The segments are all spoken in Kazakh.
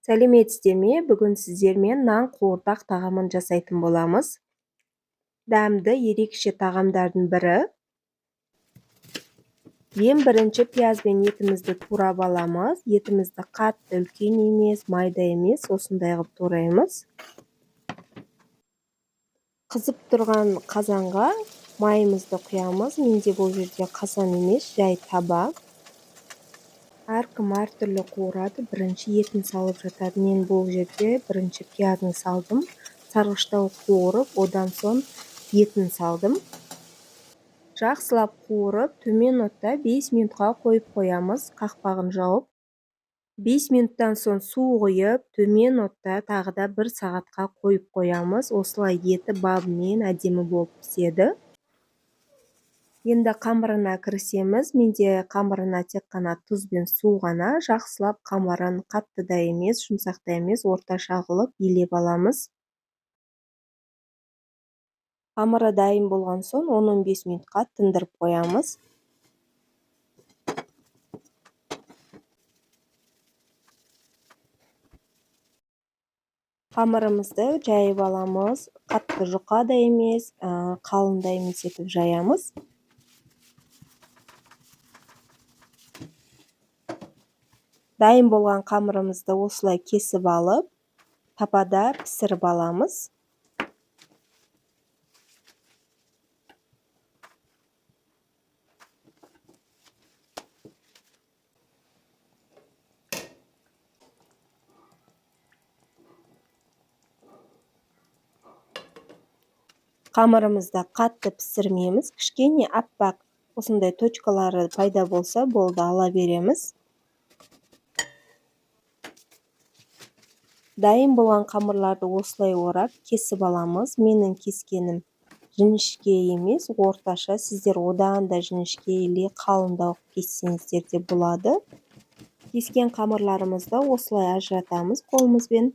Сәлеметсіздер ме? Бүгін сіздермен нан қуырдақ тағамын жасайтын боламыз. Дәмді ерекше тағамдардың бірі. Ең бірінші пиязбен етімізді турап аламыз. Етімізді қатты үлкен емес, майда емес, осындай қылып тураймыз. Қызып тұрған қазанға майымызды құямыз. Менде бұл жерде қазан емес, жай таба. Әркім әртүрлі қуырады. Бірінші етін салып жатады. Мен бұл жерде бірінші пиязын салдым. Сарғыштау қуырып, одан соң етін салдым. Жақсылап қуырып, төмен отта 5 минутқа қойып қоямыз, қақпағын жауып. 5 минуттан соң су құйып, төмен отта тағы да 1 сағатқа қойып қоямыз. Осылай еті бабымен әдемі болып піседі. Енді қамырына кірісеміз. Менде қамырына тек қана тұз бен су ғана. Жақсылап қамырын қатты да емес, жұмсақ та емес, орташа қылып илеп аламыз. Қамыры дайын болған соң 10-15 минутқа тындырып қоямыз. Қамырымызды жайып аламыз. Қатты жұқа да емес, қалың да емес етіп жаямыз. Дайын болған қамырымызды осылай кесіп алып, тапада пісіріп аламыз. Қамырымызды қатты пісірмейміз. Кішкене аппақ осындай точкалары пайда болса болды, ала береміз. Дайын болған қамырларды осылай орап, кесіп аламыз. Менің кескенім жіңішке емес, орташа. Сіздер одан да жіңішке или қалыңдау кессеңіздер де болады. Кескен қамырларымызды осылай ажыратамыз қолымызбен.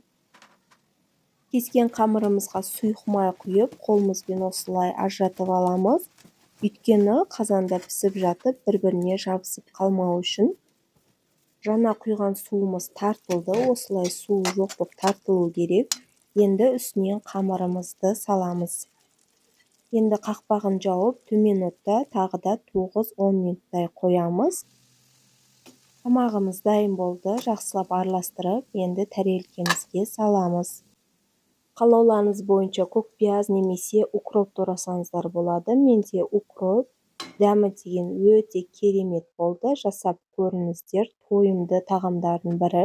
Кескен қамырымызға сұйық май құйып, қолымызбен осылай ажыратып аламыз. Өйткені қазанда пісіп жатып, бір-біріне жабысып қалмау үшін. Жаңа құйған суымыз тартылды, осылай суы жоқ болып тартылу керек. Енді үстінен қамырымызды саламыз. Енді қақпағын жауып, төмен отта тағы да 9-10 минуттай қоямыз. Тамағымыз дайын болды. Жақсылап араластырып, енді тарелкемізге саламыз. Қалауларыңыз бойынша көк пияз немесе укроп турасаңыздар болады. Менде укроп, дәмі деген өте керемет болды. Жасап көріңіздер, тойымды тағамдардың бірі.